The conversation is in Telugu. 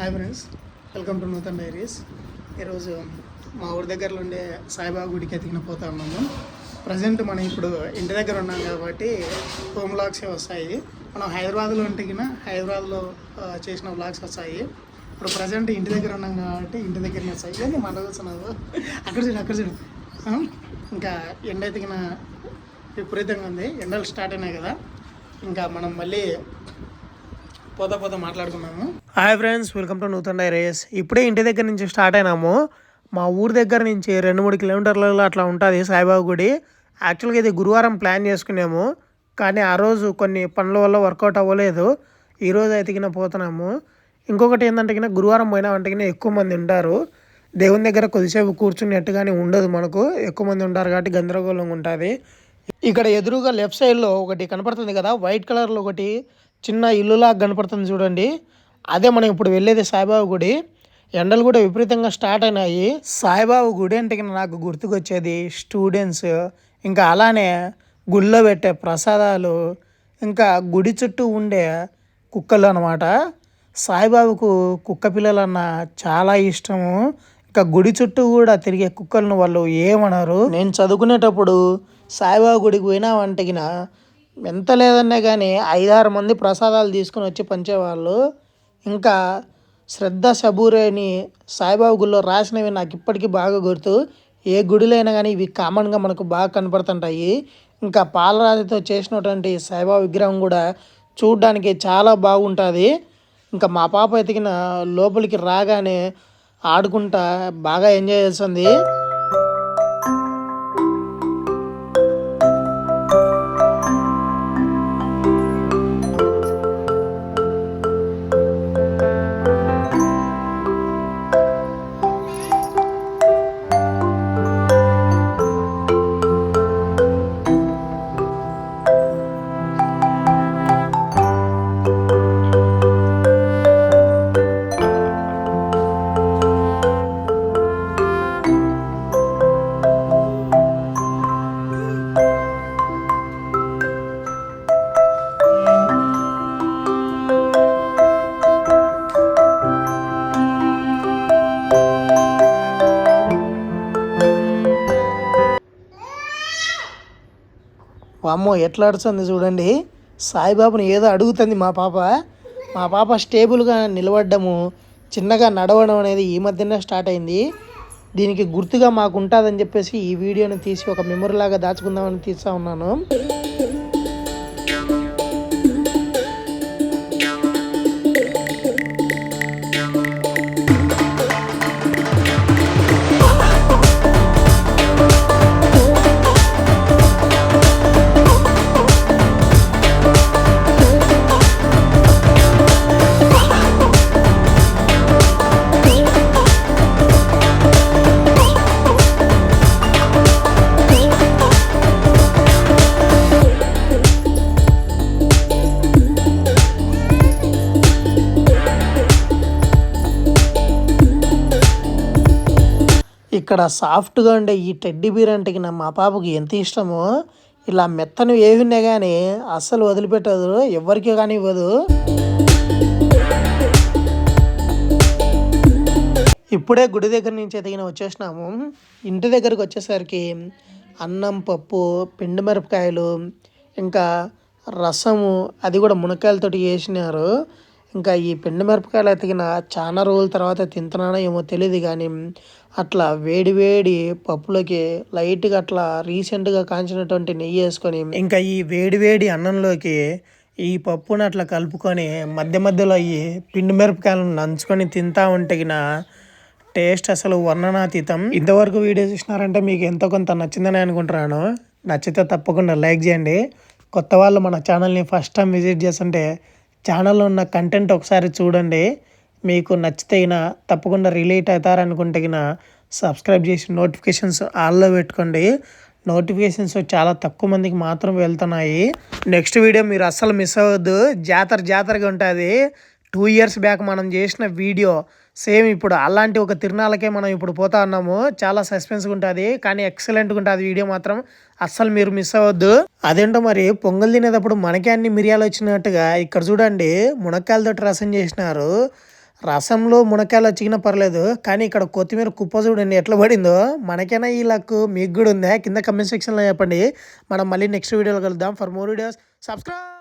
Hi friends, welcome to Nutan diaries. ఈరోజు మా ఊరి దగ్గరలో ఉండే సాయిబాబా గుడికి ఎతికిన పోతా ఉన్నాము. ప్రజెంట్ మనం ఇప్పుడు ఇంటి దగ్గర ఉన్నాం కాబట్టి హోమ్ వ్లాగ్సే వస్తాయి. మనం హైదరాబాద్లో ఉంటేకిన హైదరాబాద్లో చేసిన వ్లాగ్స్ వస్తాయి. ఇప్పుడు ప్రజెంట్ ఇంటి దగ్గర ఉన్నాం కాబట్టి ఇంటి దగ్గరనే వస్తాయి. ఇవన్నీ మన కూర్చున్నావు అక్కడ చూడు ఇంకా ఎండ ఎతికిన విపరీతంగా ఉంది. ఎండలు స్టార్ట్ అయినాయి కదా, ఇంకా మనం మళ్ళీ పోతా మాట్లాడుకున్నాము. Hi friends, welcome to Nutan diaries. ఇప్పుడే ఇంటి దగ్గర నుంచి స్టార్ట్ అయినాము. మా ఊరి దగ్గర నుంచి 2-3 కిలోమీటర్లలో అట్లా ఉంటుంది సాయిబాబా గుడి. యాక్చువల్గా ఇది గురువారం ప్లాన్ చేసుకున్నాము, కానీ ఆ రోజు కొన్ని పనుల వల్ల వర్కౌట్ అవ్వలేదు. ఈరోజు అయితే పోతున్నాము. ఇంకొకటి ఏంటంటే గురువారం పోయినామంటే ఎక్కువ మంది ఉంటారు. దేవుని దగ్గర కొద్దిసేపు కూర్చున్నట్టుగానే ఉండదు, మనకు ఎక్కువ మంది ఉంటారు కాబట్టి గందరగోళంగా ఉంటుంది. ఇక్కడ ఎదురుగా లెఫ్ట్ సైడ్లో ఒకటి కనపడుతుంది కదా, వైట్ కలర్లో ఒకటి చిన్న ఇల్లులాగా కనపడుతుంది చూడండి, అదే మనం ఇప్పుడు వెళ్ళేది సాయిబాబా గుడి. ఎండలు కూడా విపరీతంగా స్టార్ట్ అయినాయి. సాయిబాబా గుడి అంటే నాకు గుర్తుకొచ్చేది స్టూడెంట్స్, ఇంకా అలానే గుళ్ళో పెట్టే ప్రసాదాలు, ఇంకా గుడి చుట్టూ ఉండే కుక్కలు అనమాట. సాయిబాబాకు కుక్క పిల్లలన్నా చాలా ఇష్టము. ఇంకా గుడి చుట్టూ కూడా తిరిగే కుక్కలను వాళ్ళు ఏమన్నారు. నేను చదువుకునేటప్పుడు సాయిబాబా గుడికి పోయినామంటే ఎంత లేదన్నా కానీ 5-6 మంది ప్రసాదాలు తీసుకుని వచ్చి పంచేవాళ్ళు. ఇంకా శ్రద్ధ సబూరే అని సాయిబాబా గుడిలో రాసినవి నాకు ఇప్పటికీ బాగా గుర్తు. ఏ గుడిలో అయినా కానీ ఇవి కామన్గా మనకు బాగా కనపడుతుంటాయి. ఇంకా పాలరాతితో చేసినటువంటి సాయిబాబా విగ్రహం కూడా చూడడానికి చాలా బాగుంటుంది. ఇంకా మా పాప ఎతికిన లోపలికి రాగానే ఆడుకుంటా బాగా ఎంజాయ్ చేస్తుంది. అమ్మో ఎట్లా అడుస్తుంది చూడండి, సాయిబాబుని ఏదో అడుగుతుంది మా పాప స్టేబుల్గా నిలబడ్డము, చిన్నగా నడవడం అనేది ఈ మధ్యనే స్టార్ట్ అయింది. దీనికి గుర్తుగా మాకు ఉంటుందని చెప్పేసి ఈ వీడియోని తీసి ఒక మెమరీ లాగా దాచుకుందామని తీస్తూ ఉన్నాను. ఇక్కడ సాఫ్ట్గా ఉండే ఈ టెడ్డీ బీర్ అంటే మా పాపకి ఎంత ఇష్టమో. ఇలా మెత్తను ఏవిన్నా కానీ అస్సలు వదిలిపెట్టదు, ఎవరికి కానీ ఇవ్వదు. ఇప్పుడే గుడి దగ్గర నుంచి ఎదిగిన వచ్చేసినాము. ఇంటి దగ్గరకు వచ్చేసరికి అన్నం, పప్పు, పిండి మిరపకాయలు, ఇంకా రసము, అది కూడా మునక్కాయలతోటి చేసినారు. ఇంకా ఈ పిండి మిరపకాయలు ఎతికిన చాలా రోజుల తర్వాత తింటున్నానో ఏమో తెలియదు, కానీ అట్లా వేడి పప్పులోకి లైట్గా అట్లా రీసెంట్గా కాంచినటువంటి నెయ్యి వేసుకొని, ఇంకా ఈ వేడి అన్నంలోకి ఈ పప్పుని అట్లా కలుపుకొని మధ్యలో ఈ పిండి మిరపకాయలను నంచుకొని తింటా ఉంటే టేస్ట్ అసలు వర్ణనాతీతం. ఇంతవరకు వీడియో చూసినారంటే మీకు ఎంతో కొంత నచ్చిందని అనుకుంటున్నాను. నచ్చితే తప్పకుండా లైక్ చేయండి. కొత్త వాళ్ళు మన ఛానల్ని ఫస్ట్ టైం విజిట్ చేస్తుంటే ఛానల్లో ఉన్న కంటెంట్ ఒకసారి చూడండి. మీకు నచ్చితే తప్పకుండా రిలేట్ అవుతారనుకుంటే సబ్స్క్రైబ్ చేసి నోటిఫికేషన్స్ ఆల్లో పెట్టుకోండి. నోటిఫికేషన్స్ చాలా తక్కువ మందికి మాత్రం వెళ్తున్నాయి. నెక్స్ట్ వీడియో మీరు అస్సలు మిస్ అవ్వద్దు. జాతరగా ఉంటుంది. 2 years బ్యాక్ మనం చేసిన వీడియో సేమ్ ఇప్పుడు అలాంటి ఒక తిరునాళ్ళకే మనం ఇప్పుడు పోతా ఉన్నాము. చాలా సస్పెన్స్గా ఉంటుంది, కానీ ఎక్సలెంట్గా ఉంటుంది వీడియో మాత్రం. అస్సలు మీరు మిస్ అవ్వద్దు. అదేంటో మరి పొంగల్ తినేటప్పుడు మనకే అన్ని మిరియాలు వచ్చినట్టుగా ఇక్కడ చూడండి మునక్కాయలతో రసం చేసినారు. రసంలో మునక్కాయలు చిగిన పర్లేదు కానీ ఇక్కడ కొత్తిమీర కుప్ప చూడండి ఎట్లా పడిందో. మనకైనా ఈ లక్ మీకు కూడా ఉందా? కింద కమెంట్ సెక్షన్లో చెప్పండి. మనం మళ్ళీ నెక్స్ట్ వీడియోలో కలుద్దాం. For more videos subscribe.